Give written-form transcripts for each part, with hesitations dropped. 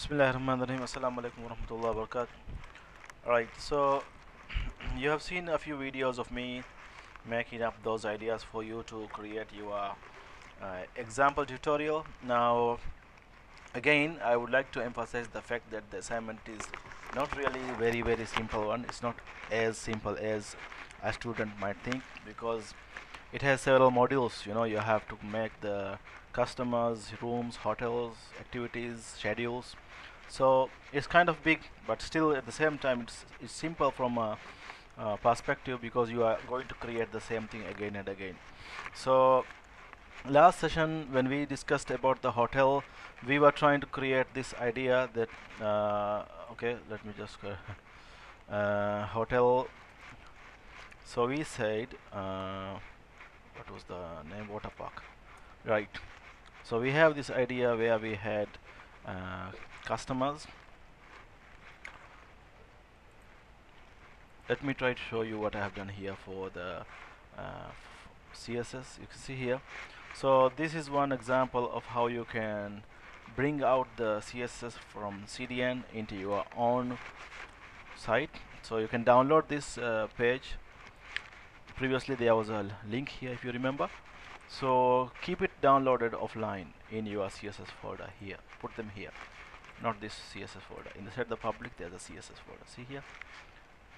Bismillahirrahmanirrahim. Assalamu alaikum warahmatullahi wabarakatuh. Alright, so you have seen a few videos of me making up those ideas for you to create your example tutorial. Now, again, I would like to emphasize the fact that the assignment is not really very simple one. It's not as simple as a student might think, because it has several modules. You have to make the customers, rooms, hotels, activities, schedules. So it's kind of big, but still at the same time it's simple from a perspective, because you are going to create the same thing again and again. So last session when we discussed about the hotel, we were trying to create this idea that okay, let me just hotel. So we said what was the name? Water park, right? So we have this idea where we had customers. Let me try to show you what I have done here for the CSS. You can see here. So this is one example of how you can bring out the CSS from CDN into your own site. So you can download this page. Previously there was a link here, if you remember. So keep it downloaded offline in your CSS folder here. Put them here, not this CSS folder. Inside the public there's a CSS folder. See here,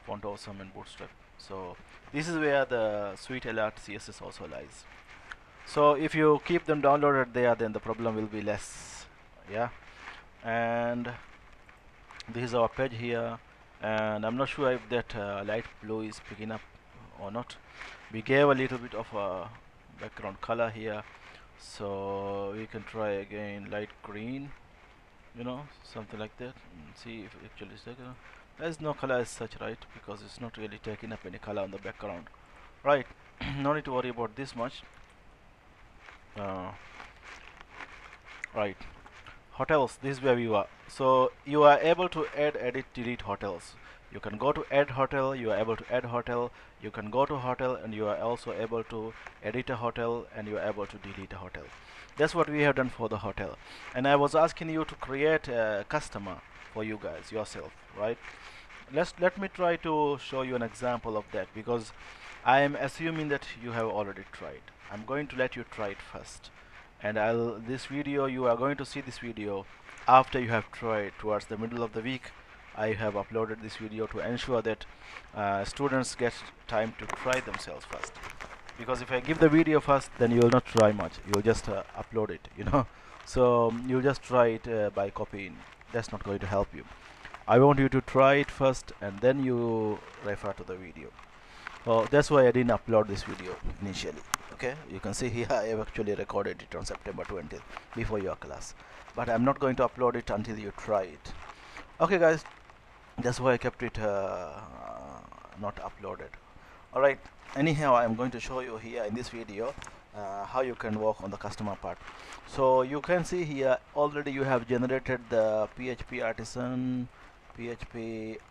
font awesome and bootstrap. So this is where the sweet alert CSS also lies. So if you keep them downloaded there, then the problem will be less. Yeah, and this is our page here, and I'm not sure if that light blue is picking up or not. We gave a little bit of a background color here, so we can try again light green, something like that, and see if it actually is taken. There's no color as such, right? Because it's not really taking up any color on the background, right? No need to worry about this much. Right, hotels, this is where we are. So you are able to add, edit, delete hotels. You can go to add hotel, you are able to add hotel. You can go to hotel and you are also able to edit a hotel, and you are able to delete a hotel. That's what we have done for the hotel. And I was asking you to create a customer for you guys yourself, right? Let me try to show you an example of that, because I am assuming that you have already tried. I'm going to let you try it first, and this video, you are going to see this video after you have tried. Towards the middle of the week, I have uploaded this video to ensure that students get time to try themselves first. Because if I give the video first, then you will not try much. You'll just upload it. So you'll just try it by copying. That's not going to help you. I want you to try it first, and then you refer to the video. So that's why I didn't upload this video initially. Okay, you can see here I have actually recorded it on September 20th before your class, but I'm not going to upload it until you try it. Okay guys, that's why I kept it not uploaded. Alright, anyhow, I'm going to show you here in this video how you can work on the customer part. So you can see here already you have generated the PHP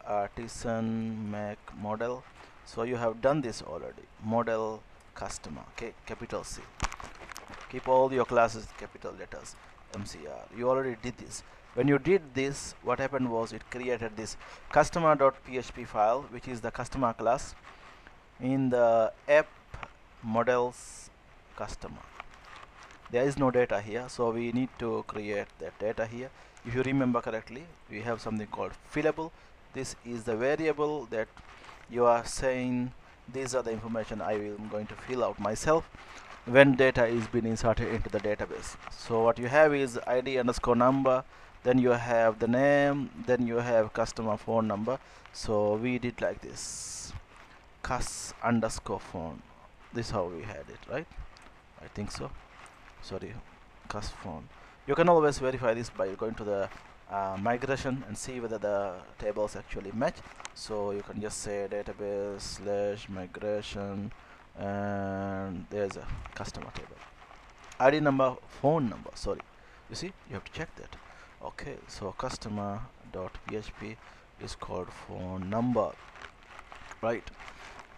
artisan Mac model. So you have done this already. Model customer, okay, capital C. Keep all your classes capital letters, MCR. You already did this. When you did this, what happened was it created this customer.php file, which is the customer class in the app models customer. There is no data here, so we need to create that data here. If you remember correctly, we have something called fillable. This is the variable that you are saying these are the information I am going to fill out myself when data is being inserted into the database. So what you have is id underscore number, then you have the name, then you have customer phone number. So we did like this, cus underscore phone. This is how we had it, right? I think so. Sorry, cus phone. You can always verify this by going to the migration and see whether the tables actually match. So you can just say database / migration, and there's a customer table, id number, phone number. Sorry, you see, you have to check that. Okay, so customer.php is called phone number, right?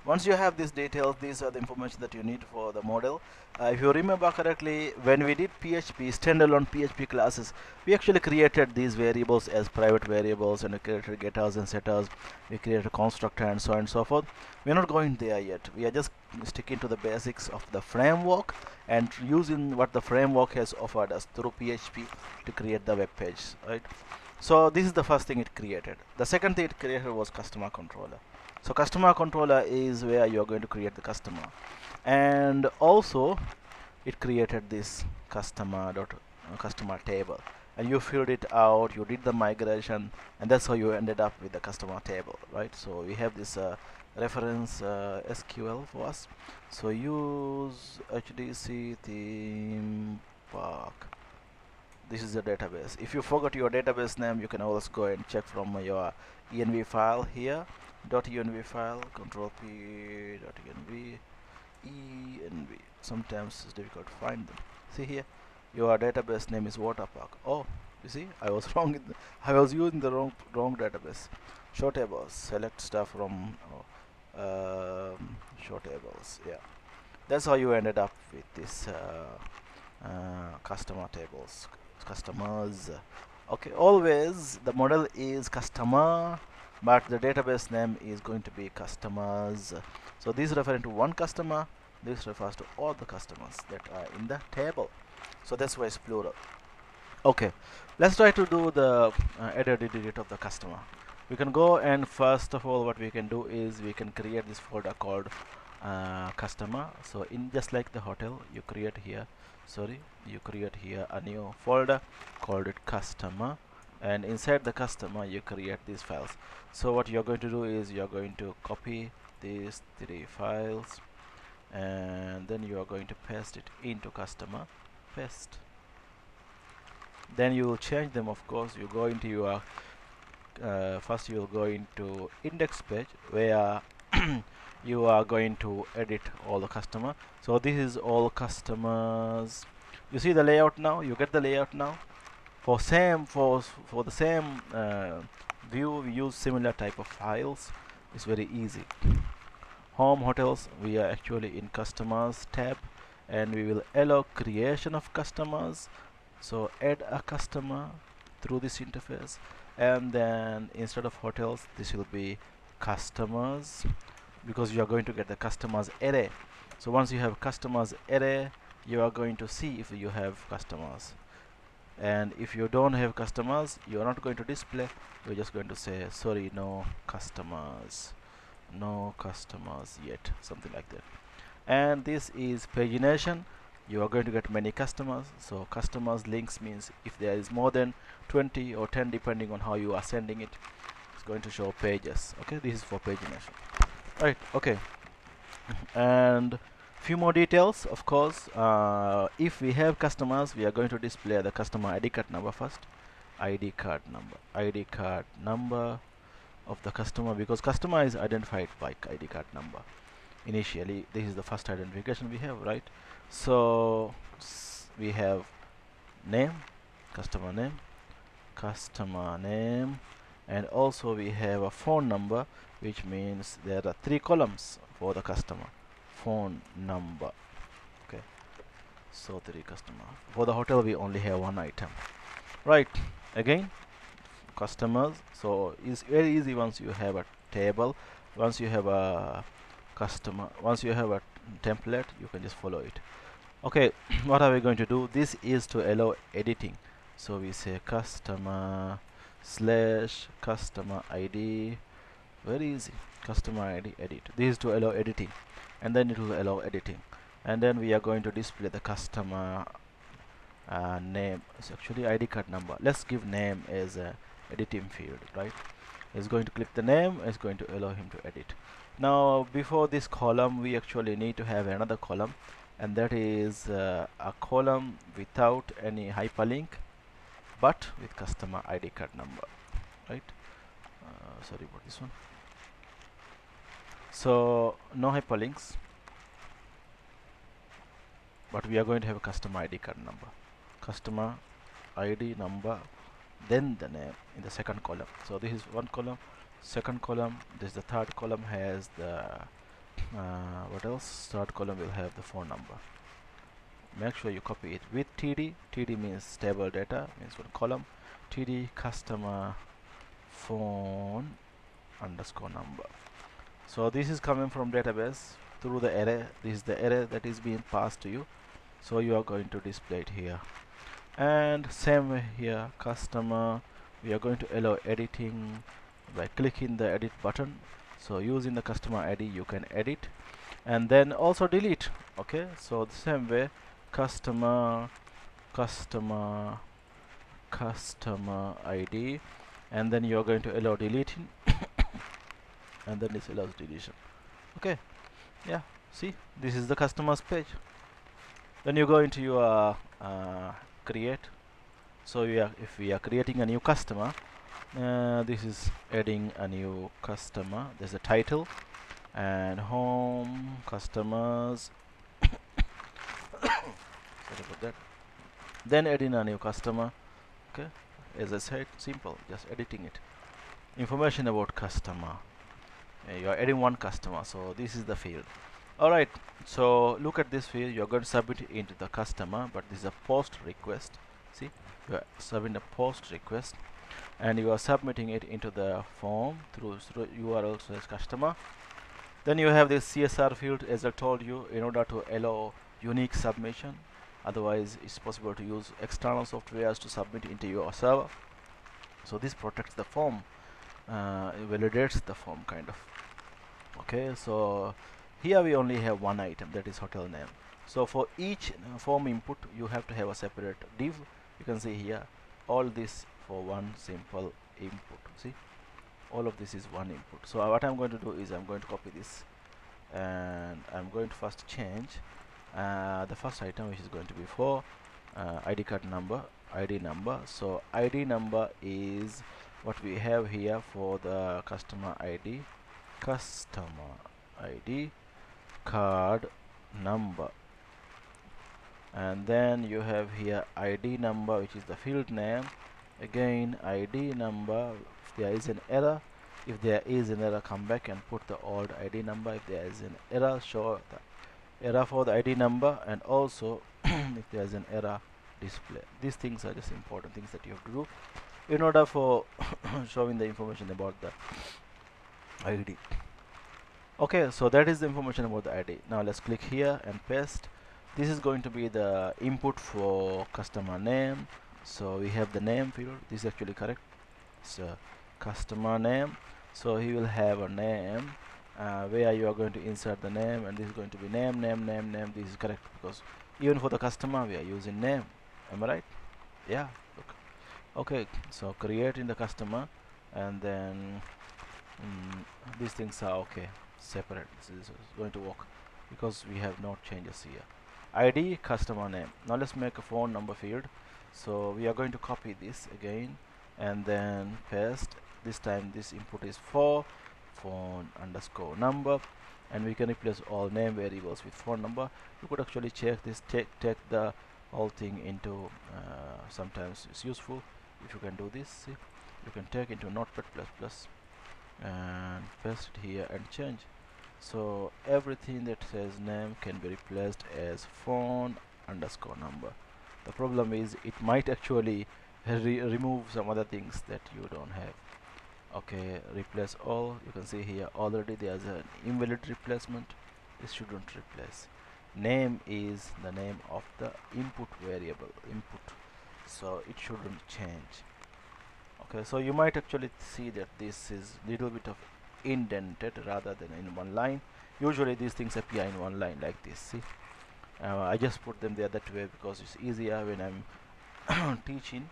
Once you have these details, these are the information that you need for the model. If you remember correctly, when we did PHP, standalone PHP classes, we actually created these variables as private variables, and we created getters and setters, we created a constructor and so on and so forth. We're not going there yet. We are just sticking to the basics of the framework and using what the framework has offered us through PHP to create the web page, right? So this is the first thing it created. The second thing it created was customer controller. So customer controller is where you are going to create the customer, and also it created this customer table, and you filled it out, you did the migration, and that's how you ended up with the customer table, right? So we have this reference SQL for us. So use HDC theme park. This is the database. If you forgot your database name, you can always go and check from your env file here. .env file, control P, .env, env. Sometimes it's difficult to find them. See here, your database name is waterpark. Oh, you see, I was wrong. I was using the wrong database. Show tables. Select stuff from show tables. Yeah, that's how you ended up with this customer tables, customers. Okay, always the model is customer, but the database name is going to be customers. So this is referring to one customer, this refers to all the customers that are in the table. So that's why it's plural. Okay, let's try to do the edit of the customer. We can go, and first of all what we can do is we can create this folder called customer. So in just like the hotel, you create here a new folder called it customer, and inside the customer you create these files. So what you're going to do is you're going to copy these 3 files, and then you are going to paste it into customer, paste. Then you will change them. Of course, you go into your first you will go into index page, where you are going to edit all the customer. So this is all customers. You see the layout now, you get the layout now. For the same view, we use similar type of files. It's very easy. Home hotels, we are actually in customers tab, and we will allow creation of customers. So add a customer through this interface, and then instead of hotels, this will be customers, because you are going to get the customers array. So once you have customers array, you are going to see if you have customers, and if you don't have customers, you are not going to display. You're just going to say sorry, no customers yet, something like that. And this is pagination. You are going to get many customers. So customers links means if there is more than 20 or 10, depending on how you are sending it, it's going to show pages. Okay, this is for pagination. Right, okay. And few more details, of course. If we have customers, we are going to display the customer ID card number first. ID card number of the customer, because customer is identified by ID card number. Initially, this is the first identification we have, right? So we have name, customer name, and also we have a phone number, which means there are 3 columns for the customer. Phone number. Okay, so 3 customer. For the hotel, we only have 1 item, right? Again, customers. So it's very easy. Once you have a table, once you have a customer, once you have a template, you can just follow it. Okay, what are we going to do? This is to allow editing. So we say customer / customer ID. Very easy. Customer ID edit. This is to allow editing, and then it will allow editing, and then we are going to display the customer name. It's actually ID card number. Let's give name as a editing field, right? It's going to click the name. It's going to allow him to edit. Now before this column, we actually need to have another column, and that is a column without any hyperlink, but with customer ID card number, right? Sorry about this one. So no hyperlinks, but we are going to have a customer ID card number, customer ID number, then the name in the second column. So this is one column, second column. This is the third column, has the What else? Start column will have the phone number. Make sure you copy it with TD. TD means stable data, means one column. TD customer phone underscore number. So this is coming from database through the array. This is the array that is being passed to you. So you are going to display it here. And same way here, customer, we are going to allow editing by clicking the edit button. So using the customer ID you can edit and then also delete. Okay, so the same way, customer ID, and then you are going to allow deleting and then this allows deletion. Okay, yeah, see, this is the customer's page. Then you go into your create. So if we are creating a new customer, this is adding a new customer. There's a title and home customers. Sorry about that. Then adding a new customer. Okay, as I said, simple, just editing it. Information about customer. You are adding one customer, so this is the field. Alright, so look at this field. You're going to submit it into the customer, but this is a post request. See, you are submitting a post request and you are submitting it into the form through URL slash customer. Then you have this CSR field, as I told you, in order to allow unique submission. Otherwise it's possible to use external softwares to submit into your server. So this protects the form, it validates the form kind of. Okay, so here we only have one item, that is hotel name. So for each form input you have to have a separate div. You can see here all this for one simple input. See, all of this is one input. So what I'm going to do is I'm going to copy this and I'm going to first change the first item, which is going to be for ID card number, ID number. So ID number is what we have here for the customer ID card number, and then you have here ID number, which is the field name. Again, ID number. If there is an error, come back and put the old ID number. If there is an error, show the error for the ID number, and also if there is an error, display. These things are just important things that you have to do in order for showing the information about the ID. Okay, so that is the information about the ID. Now let's click here and paste. This is going to be the input for customer name. So we have the name field. This is actually correct. So customer name. So he will have a name where you are going to insert the name, and this is going to be name. This is correct because even for the customer we are using name. Am I right? Yeah. Look. Okay. So creating the customer, and then these things are okay. Separate. This is going to work because we have no changes here. ID customer name. Now let's make a phone number field. So we are going to copy this again and then paste. This time this input is for phone underscore number, and we can replace all name variables with phone number. You could actually check this, take the whole thing into sometimes it's useful if you can do this. See, you can take into notepad++ and paste it here and change. So everything that says name can be replaced as phone underscore number. The problem is it might actually remove some other things that you don't have. Okay, replace all. You can see here already there's an invalid replacement. This shouldn't replace. Name is the name of the input variable, so it shouldn't change. Okay, so you might actually see that this is little bit of indented rather than in one line. Usually these things appear in one line like this. See, I just put them there that way because it's easier when I'm teaching,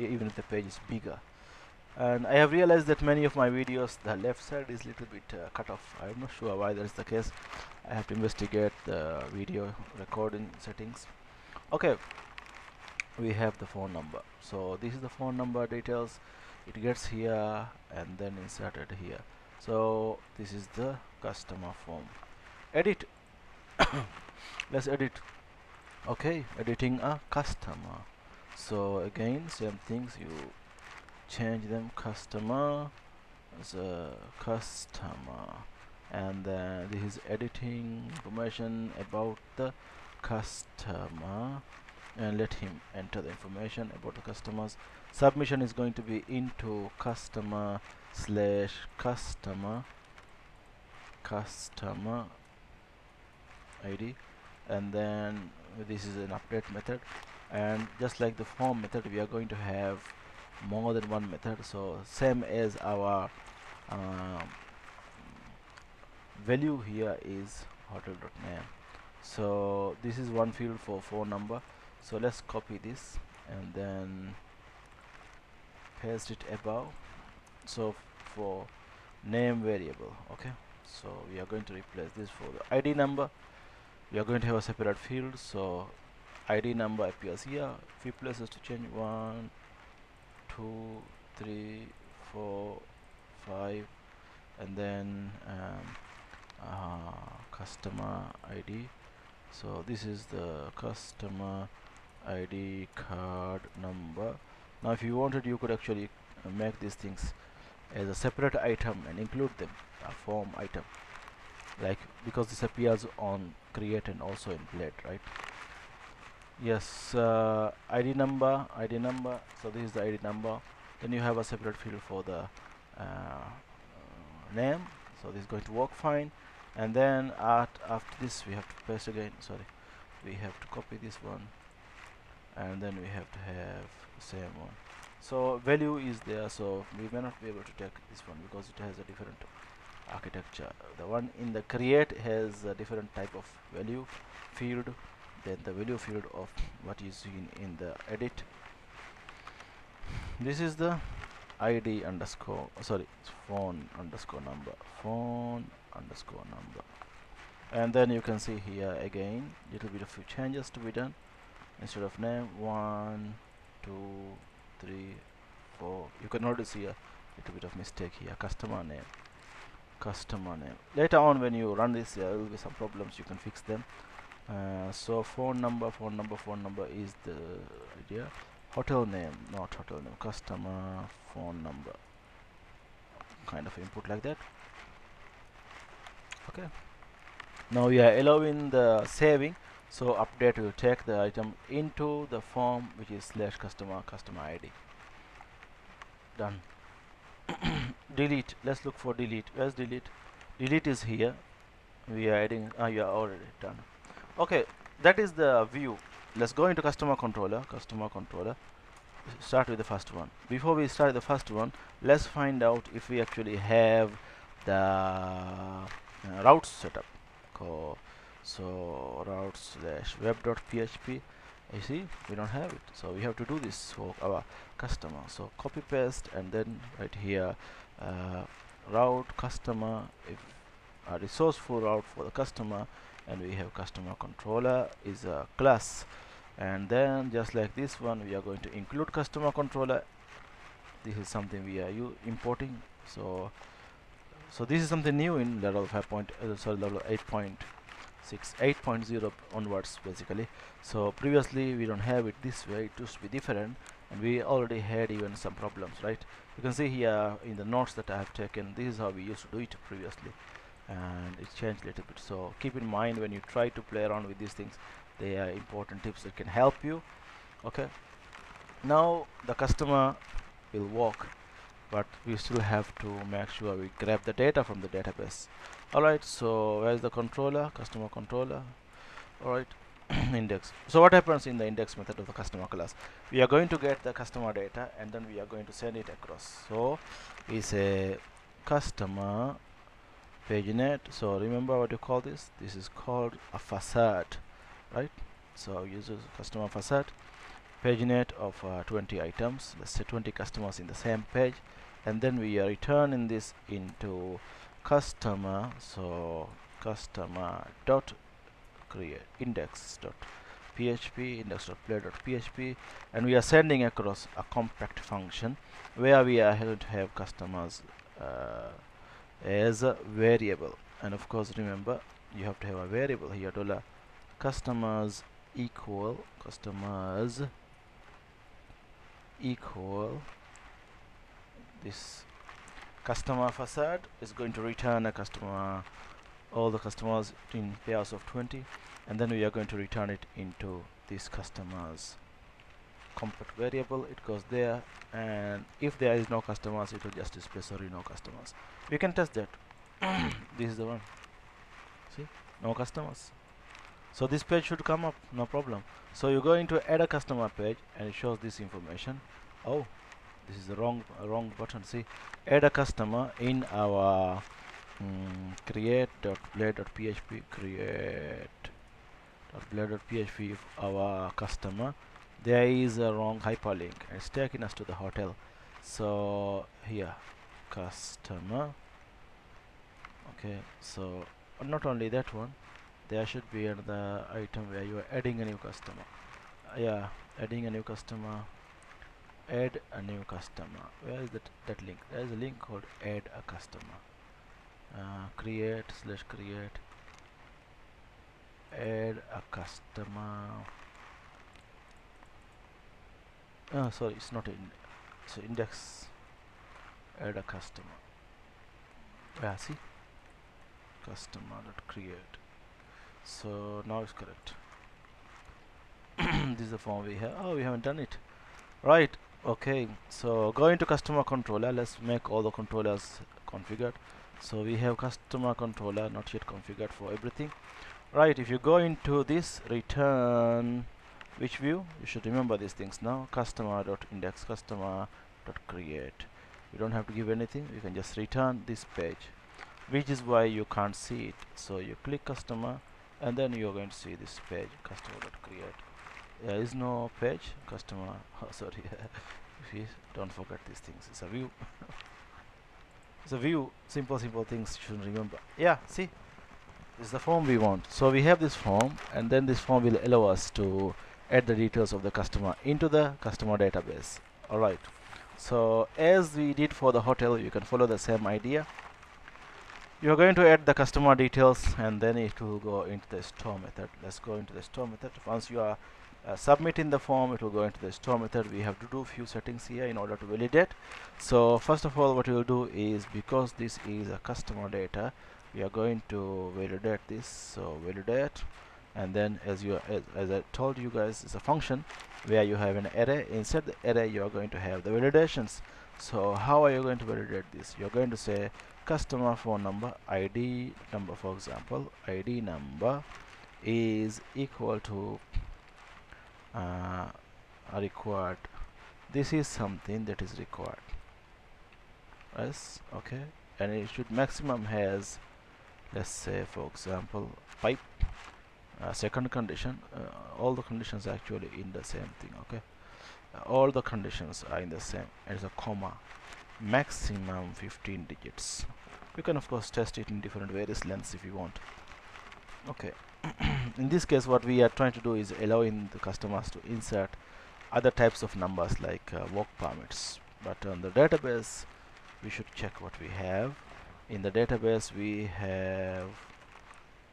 even if the page is bigger. And I have realized that many of my videos, the left side is little bit cut off. I'm not sure why that is the case. I have to investigate the video recording settings. Okay, we have the phone number. So this is the phone number details. It gets here and then inserted here. So this is the customer form. Edit. Let's edit. Okay, editing a customer. So again, same things, you change them. Customer as a customer. and this is editing information about the customer, and let him enter the information about the customers. Submission is going to be into customer slash customer ID, and then this is an update method. And just like the form method, we are going to have more than one method. So same as our value here is hotel.name. So this is one field for phone number. So let's copy this and then paste it above. So for name variable, okay, so we are going to replace this. For the ID number, we are going to have a separate field, so ID number appears here. Few places to change: 1 2 3 4 5, and then customer ID. So this is the customer ID card number. Now if you wanted, you could actually make these things as a separate item and include them, a form item, like, because this appears on create and also in blade, right? Yes, ID number. So this is the ID number. Then you have a separate field for the name. So this is going to work fine. And then after this, we have to paste again. Sorry, we have to copy this one, and then we have to have the same one. So value is there, so we may not be able to take this one because it has a different architecture. The one in the create has a different type of value field than the value field of what is seen in the edit. This is the ID underscore, sorry, phone underscore number, and then you can see here again little bit of few changes to be done. Instead of name, 1 2 3 4, you can notice here little bit of mistake here. Customer name. Later on when you run this, there will be some problems, you can fix them. So phone number is the idea. Hotel name, not hotel name, customer phone number, kind of input like that. Okay, now we are allowing the saving, so update will take the item into the form which is slash customer ID. Done. Delete, let's look for delete. Where's delete? Delete is here. We are adding, you are already done. Okay, that is the view. Let's go into customer controller. Start with the first one. Before we start the first one, let's find out if we actually have the routes set up. So routes slash web.php. You see, we don't have it, so we have to do this for our customer. So copy paste, and then right here, route customer, if a resourceful route for the customer, and we have customer controller is a class. And then just like this one, we are going to include customer controller. This is something we are importing. So this is something new in level 5 point, level 8.6, 8.0 onwards basically. So previously we don't have it this way, it used to be different, and we already had even some problems, right? You can see here in the notes that I have taken, this is how we used to do it previously, and it changed a little bit. So keep in mind when you try to play around with these things, they are important tips that can help you. Okay, now the customer will walk, but we still have to make sure we grab the data from the database. Alright, so where's the controller? Customer controller. Alright, index. So what happens in the index method of the customer class? We are going to get the customer data, and then we are going to send it across. So we say customer pagenet. So remember what you call this? This is called a facade, right? So uses customer facade, pagenet of 20 items. Let's say 20 customers in the same page, and then we are returning this into customer. So customer dot create index dot php, index.play.php, and we are sending across a compact function where we are going to have customers as a variable. And of course, remember, you have to have a variable here, dollar customers equal this customer facade is going to return a customer all the customers in pairs of 20, and then we are going to return it into this customers compute variable. It goes there, and if there is no customers, it will just display sorry no customers. We can test that. This is the one. See, no customers. So this page should come up, no problem. So you go into add a customer page, and it shows this information. Oh, this is the wrong button. See, add a customer in our create.blade.php create.blade.php our customer. There is a wrong hyperlink, and it's taking us to the hotel. So here, customer. Okay, so not only that one, there should be another item where you are adding a new customer. Yeah, adding a new customer. Add a new customer. Where is that link? There is a link called add a customer. Create add a customer. Sorry, it's not in. So index add a customer. Yeah, see, customer.create. So now it's correct. This is the form we have. Oh, we haven't done it. Right. Okay. So go into customer controller. Let's make all the controllers configured. So we have customer controller not yet configured for everything. Right. If you go into this return which view, you should remember these things now. Customer.index customer.create. You don't have to give anything. You can just return this page, which is why you can't see it. So you click customer, and then you're going to see this page customer.create. There is no page customer. Oh, sorry. Don't forget these things. It's a view. It's a view. Simple things you should remember. Yeah, see, this is the form we want. So we have this form, and then this form will allow us to add the details of the customer into the customer database. All right. So as we did for the hotel, you can follow the same idea. You're going to add the customer details, and then it will go into the store method. Let's go into the store method. Once you are submitting the form, it will go into the store method. We have to do a few settings here in order to validate. So first of all, what we will do is, because this is a customer data, we are going to validate this. So validate, and then as I told you guys, it's a function where you have an array. Inside the array, you are going to have the validations. So how are you going to validate this? You're going to say customer phone number, ID number, for example, ID number is equal to required. This is something that is required. Yes, okay, and it should maximum has, let's say, for example, pipe. Second condition, all the conditions are actually in the same thing. Okay, all the conditions are in the same. It's a comma, maximum 15 digits. You can of course test it in different various lengths if you want. Okay. In this case, what we are trying to do is allowing the customers to insert other types of numbers like work permits. But on the database, we should check what we have. In the database, we have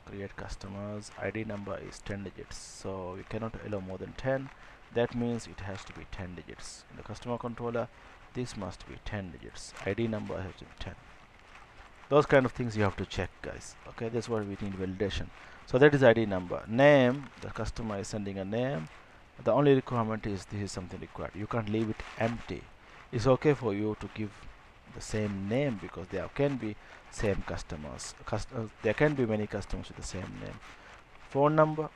create customers. ID number is 10 digits, so we cannot allow more than 10. That means it has to be 10 digits. In the customer controller, this must be 10 digits. ID number has to be 10. Those kind of things you have to check, guys. Okay, that's what we need validation. So that is ID number. Name, the customer is sending a name. The only requirement is this is something required. You can't leave it empty. It's okay for you to give the same name, because there can be same customers. There can be many customers with the same name. Phone number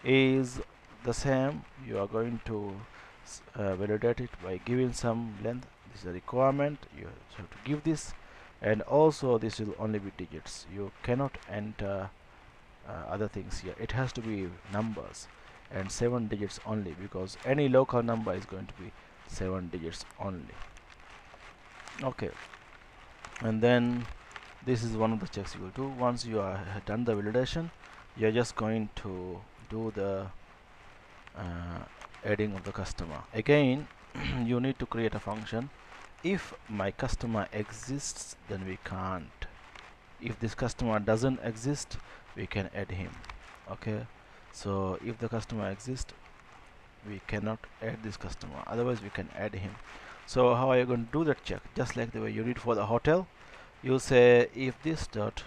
is the same. You are going to validate it by giving some length. This is a requirement. You have to give this. And also this will only be digits. You cannot enter other things here. It has to be numbers and 7 digits only, because any local number is going to be 7 digits only. Okay, and then this is one of the checks you will do. Once you are done the validation, you are just going to do the adding of the customer. Again, you need to create a function. If my customer exists, then we can't. If this customer doesn't exist, we can add him. Okay, so if the customer exists, we cannot add this customer, otherwise we can add him. So how are you going to do that check? Just like the way you did for the hotel, you say if this dot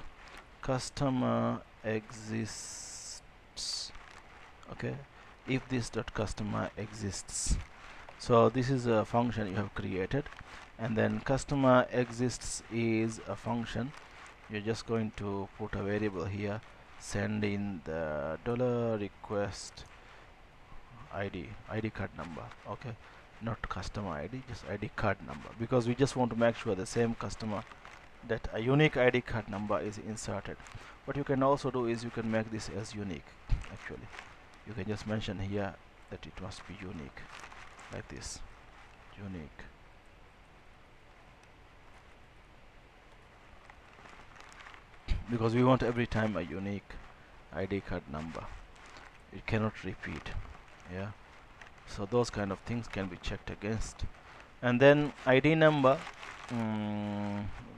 customer exists. Okay, if this dot customer exists, so this is a function you have created, and then customer exists is a function. You're just going to put a variable here, send in the dollar request ID card number. Okay, not customer ID, just ID card number, because we just want to make sure the same customer, that a unique ID card number is inserted. What you can also do is you can make this as unique. Actually, you can just mention here that it must be unique, like this, unique. Because we want every time a unique ID card number, it cannot repeat. Yeah, so those kind of things can be checked against. And then ID number,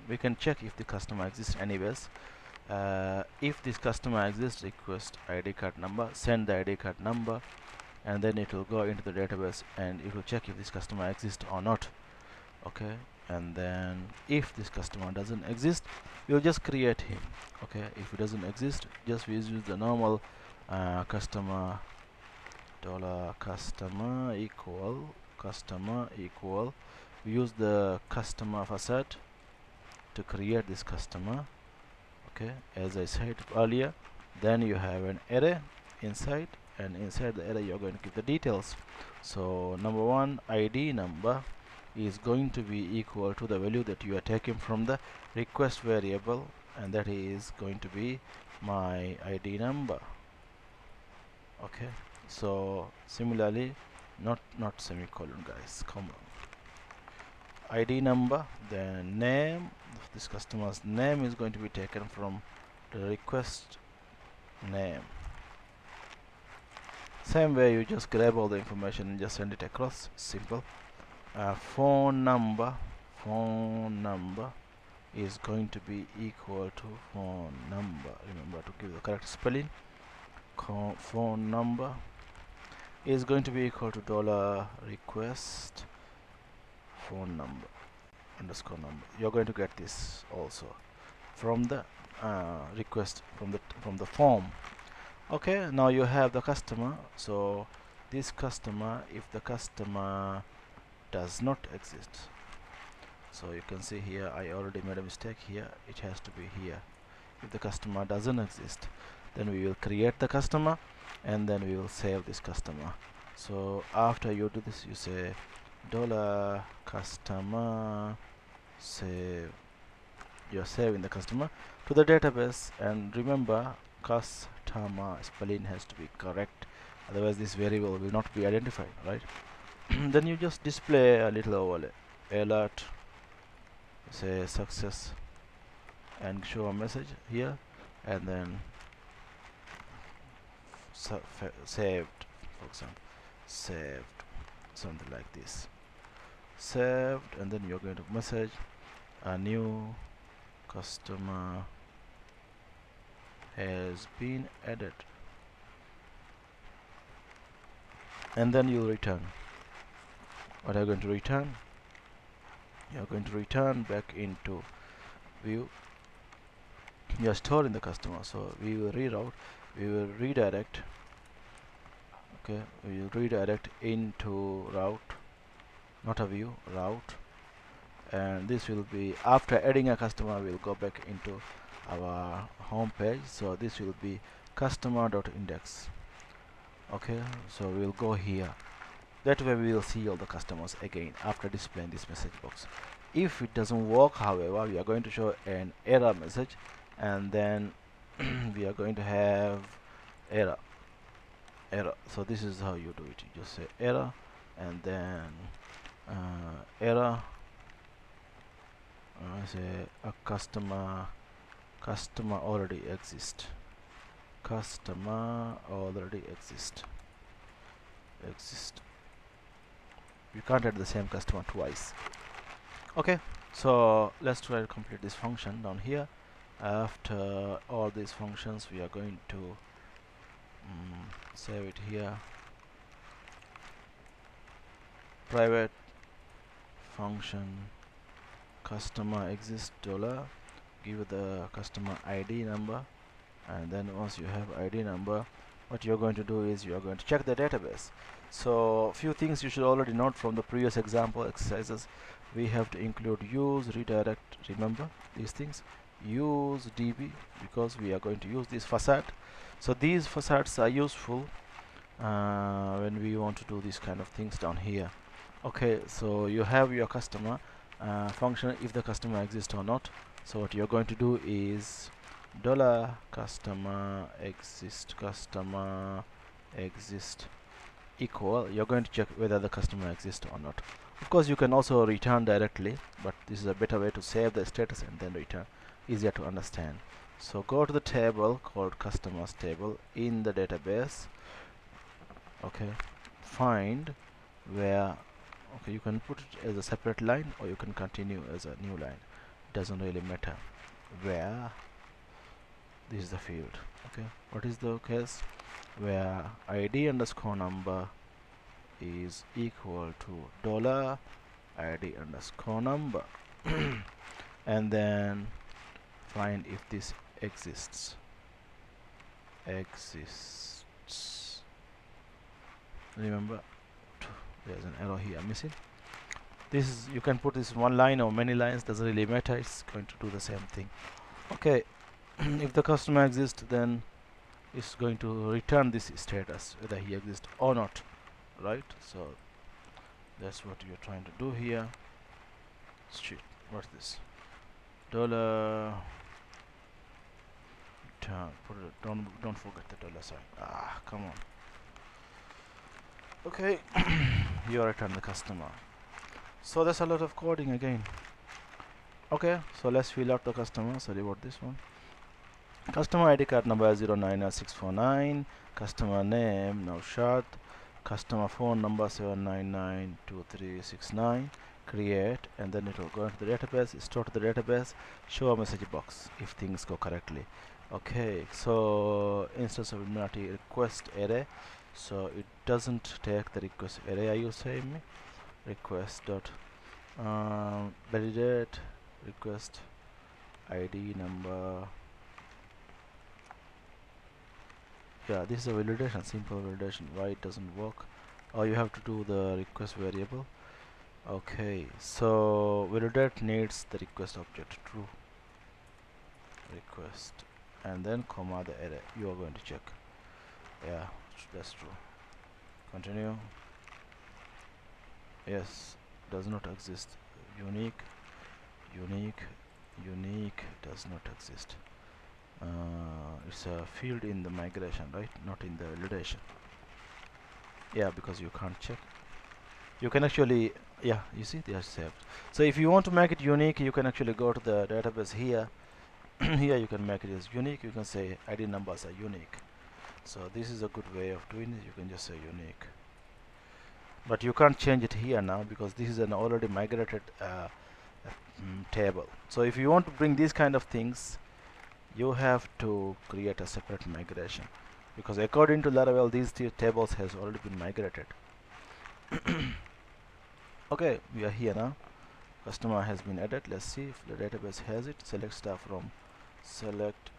we can check if the customer exists anyways. If this customer exists, request ID card number, send the ID card number, and then it will go into the database and it will check if this customer exists or not. Okay, and then if this customer doesn't exist, we'll just create him. Okay, if it doesn't exist, just we use the normal customer $customer equal, we use the customer facet to create this customer. Okay, as I said earlier, then you have an array inside, and inside the array you're going to give the details. So number one, ID number is going to be equal to the value that you are taking from the request variable, and that is going to be my ID number. Okay, so similarly, not semicolon, guys, come on. ID number, the name of this customer's name is going to be taken from the request name. Same way, you just grab all the information and just send it across. Simple. Phone number is going to be equal to phone number. Remember to give the correct spelling. Phone number is going to be equal to dollar request phone number underscore number. You're going to get this also from the request from the form. Okay, now you have the customer. So this customer, if the customer does not exist, so you can see here I already made a mistake here, it has to be here. If the customer doesn't exist, then we will create the customer and then we will save this customer. So after you do this, you say dollar customer save. You're saving the customer to the database, and remember, customer spelling has to be correct, otherwise this variable will not be identified, right? Then you just display a little overlay alert, say success, and show a message here, and then saved, for example, saved, something like this, saved, and then you're going to message a new customer has been added, and then you'll return. What are you going to return? You're going to return back into view. You're storing the customer, so we will reroute, we will redirect. Okay, we will redirect into route, not a view, route, and this will be after adding a customer. We'll go back into our home page, so this will be customer.index. Okay, so we'll go here. That way we will see all the customers again after displaying this message box. If it doesn't work, however, we are going to show an error message, and then we are going to have error. So this is how you do it. You just say error, and then error, say a customer already exists. Customer already exist. You can't add the same customer twice. Okay, so let's try to complete this function down here. After all these functions, we are going to save it here. Private function customer exists dollar give the customer ID number, and then once you have ID number, what you're going to do is you are going to check the database. So few things you should already note from the previous example exercises. We have to include use, redirect, remember these things, use db, because we are going to use this facade. So these facades are useful when we want to do these kind of things down here. Okay, so you have your customer function if the customer exists or not. So what you're going to do is dollar customer exist equal, you're going to check whether the customer exists or not. Of course you can also return directly, but this is a better way to save the status and then return, easier to understand. So go to the table called customers table in the database. Okay, find where, okay, you can put it as a separate line or you can continue as a new line, doesn't really matter, where this is the field. Okay, what is the case? Where id underscore number is equal to dollar id underscore number and then find if this exists. Remember, there's an arrow here missing. This is, you can put this one line or many lines, doesn't really matter, it's going to do the same thing. Okay, if the customer exists, then it's going to return this status whether he exists or not, right? So that's what you're trying to do here. Shit, what's this? Dollar return, put it, don't forget the dollar sign. Ah, come on. Okay, you return the customer. So that's a lot of coding again. Okay, so let's fill out the customer. Sorry about this one. Customer ID card number 090649, customer name Naushad, customer phone number 7992369, create, and then it will go into the database, store to the database, show a message box if things go correctly. Okay, so instance of Illuminati request array, so it doesn't take the request array, are you saying me? Request dot validate request ID number. Yeah, this is a validation, simple validation. Why it doesn't work? Oh, you have to do the request variable. Okay, so validate needs the request object true request and then comma the array. You are going to check. Yeah, that's true. Continue. Yes, does not exist. Unique does not exist. It's a field in the migration, right? Not in the validation. Yeah, because you can't check. You can actually, yeah, you see they are saved. So if you want to make it unique, you can actually go to the database here. Here you can make it as unique. You can say ID numbers are unique. So this is a good way of doing it. You can just say unique. But you can't change it here now because this is an already migrated table. So if you want to bring these kind of things, you have to create a separate migration, because according to Laravel these tables has already been migrated. Okay, we are here now. Customer has been added. Let's see if the database has it. Select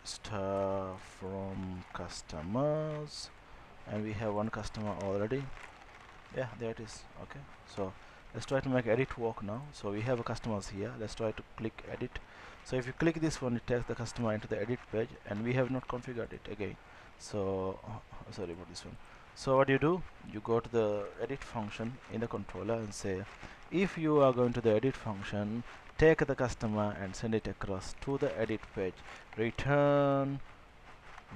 star from customers, and we have one customer already. Yeah, there it is. Okay, so let's try to make edit work now. So we have customers here. Let's try to click edit. So if you click this one, it takes the customer into the edit page, and we have not configured it again. So sorry about this one. So what you do, you go to the edit function in the controller and say, if you are going to the edit function, take the customer and send it across to the edit page. Return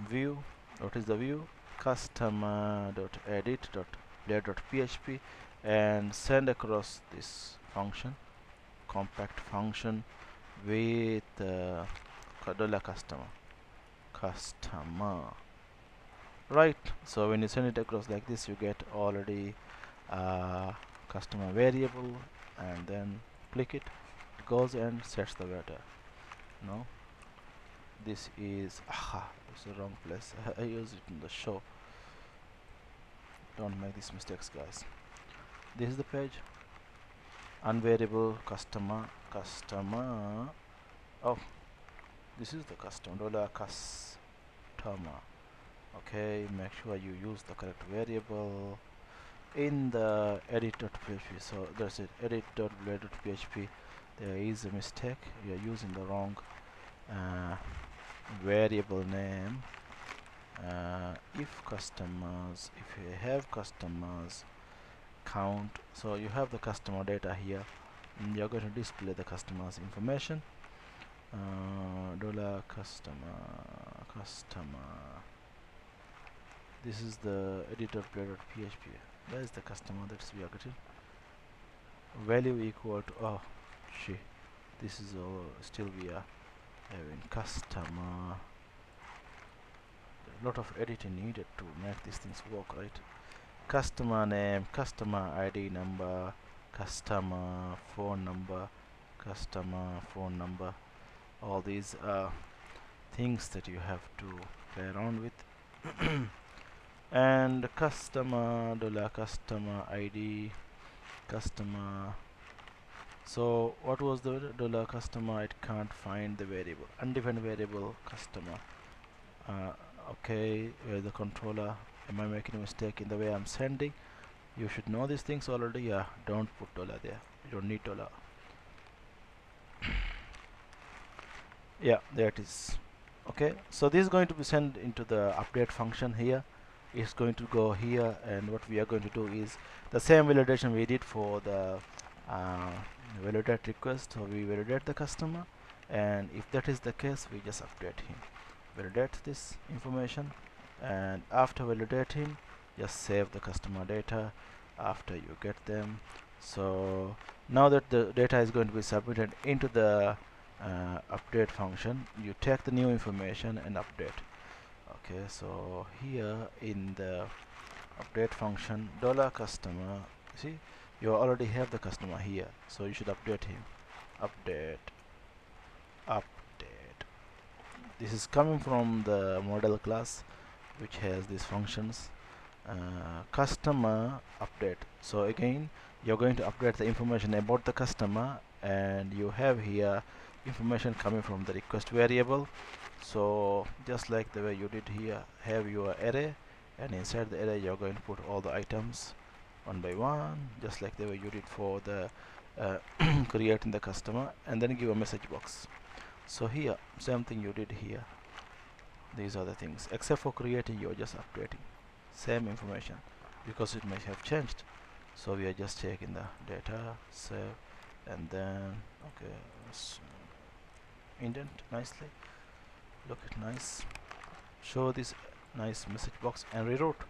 view. What is the view? Customer.edit.player.php, and send across this function, compact function, with dollar customer. Right, so when you send it across like this, you get already customer variable, and then click it, it goes and sets the data. No, this is it's the wrong place. I use it in the show. Don't make these mistakes, guys. This is the page, unvariable customer. Oh, this is the custom dollar customer. Okay, make sure you use the correct variable in the edit.php. So that's it, edit.blade.php. There is a mistake, you are using the wrong uh, variable name. If customers, if you have customers count, so you have the customer data here, and you're going to display the customer's information. Dollar customer, this is the editor.play.php. Where is the customer? That's we are getting value equal to, oh shit, this is still we are having customer. A lot of editing needed to make these things work, right? Customer name, customer ID number, customer phone number, customer phone number. All these things that you have to play around with. And customer dollar customer ID customer. So what was the dollar customer? It can't find the variable, undefined variable customer. Okay, where the controller, am I making a mistake in the way I'm sending? You should know these things already. Yeah, don't put dollar there, you don't need dollar. Yeah, there it is. Okay, so this is going to be sent into the update function here. It's going to go here, and what we are going to do is the same validation we did for the uh, validate request. So we validate the customer, and if that is the case, we just update him, validate this information, and after validating, just save the customer data after you get them. So now that the data is going to be submitted into the update function, you take the new information and update. Okay, so here in the update function, dollar customer, see, you already have the customer here, so you should update him. Update. This is coming from the model class, which has these functions. Customer update. So again, you're going to update the information about the customer, and you have here information coming from the request variable. So just like the way you did here, have your array, and inside the array you're going to put all the items one by one, just like the way you did for the creating the customer, and then give a message box. So here, same thing you did here. These are the things, except for creating, you're just updating same information because it may have changed. So we are just checking the data, save, and then okay, indent nicely, look it nice, show this nice message box and reroute.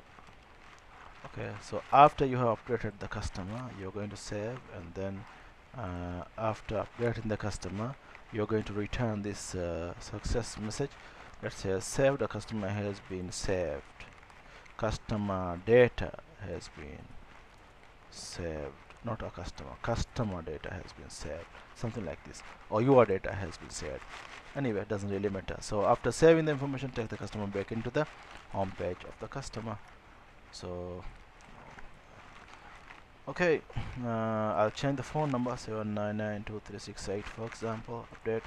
Okay, so after you have updated the customer, you're going to save, and then after updating the customer, you're going to return this success message that says saved, the customer has been saved, customer data has been saved, not a customer data has been saved, something like this, or your data has been saved. Anyway, it doesn't really matter. So after saving the information, take the customer back into the home page of the customer. So okay, I'll change the phone number 7992368 for example, update.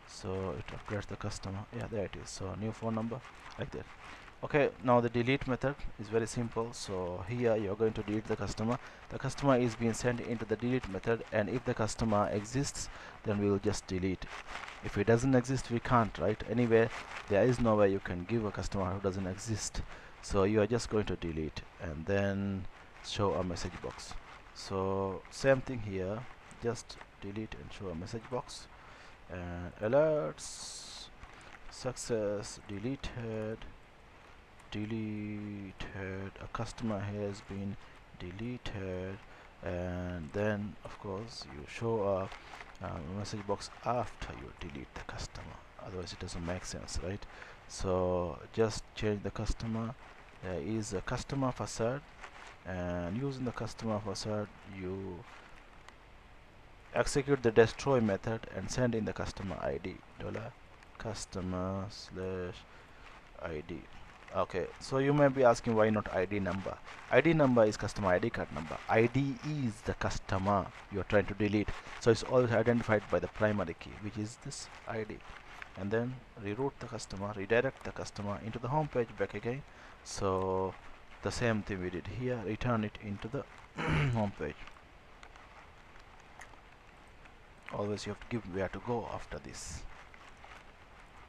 So it updates the customer. Yeah, there it is. So new phone number, like that. Okay, now the delete method is very simple. So here you're going to delete the customer. The customer is being sent into the delete method, and if the customer exists, then we will just delete. If it doesn't exist, we can't, right? Anyway, there is no way you can give a customer who doesn't exist. So you are just going to delete and then show a message box. So same thing here, just delete and show a message box, and alerts, success, deleted, a customer has been deleted, and then of course you show a message box after you delete the customer, otherwise it doesn't make sense, right? So just change the customer. There is a customer facade, and using the customer facade, you execute the destroy method and send in the customer ID, dollar customer slash ID. Okay, so you may be asking why not ID number. ID number is customer ID card number. ID is the customer you are trying to delete, so it's always identified by the primary key, which is this ID. and then reroute the customer, redirect the customer into the home page back again. So the same thing we did here, return it into the home page. Always you have to give where to go after this.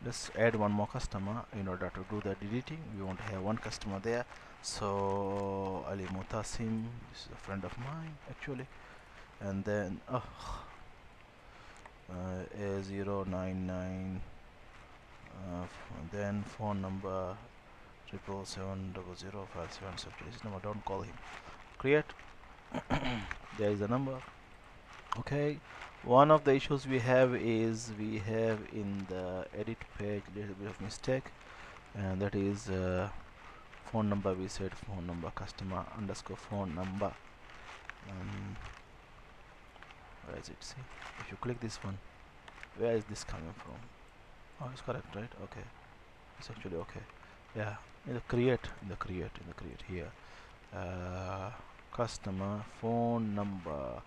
Let's add one more customer. In order to do the deleting, we want to have one customer there. So Ali Mutasim is a friend of mine actually, and then A099, then phone number 7770057. This number, don't call him. Create. There is a number. Okay, one of the issues we have is we have in the edit page little bit of mistake, and that is phone number. We said phone number customer underscore phone number. Where is it? See, if you click this one, where is this coming from? Oh, it's correct, right? Okay, it's actually okay. Yeah, in the create here, customer phone number.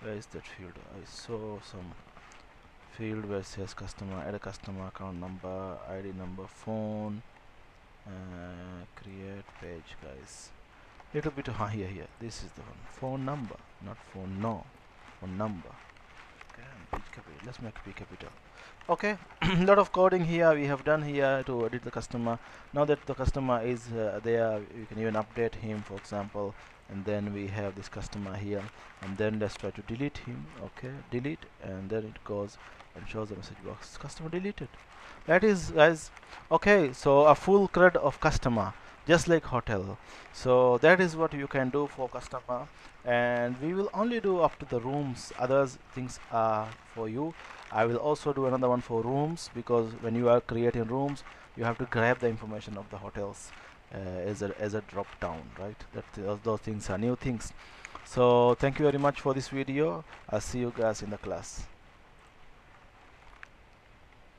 Where is that field? I saw some field where it says customer, add a customer account number, ID number, phone, create page, guys. Little bit here. This is the one. Phone number, not phone. No, phone number. Okay, let's make P capital. Okay, lot of coding here we have done here to edit the customer. Now that the customer is there, you can even update him, for example, and then we have this customer here, and then let's try to delete him. Okay, delete, and then it goes and shows the message box, customer deleted. That is, guys. Okay, so a full CRUD of customer, just like hotel. So that is what you can do for customer, and we will only do up to the rooms. Other things are for you. I will also do another one for rooms, because when you are creating rooms, you have to grab the information of the hotels as a drop down, right? Those things are new things. So thank you very much for this video. I'll see you guys in the class.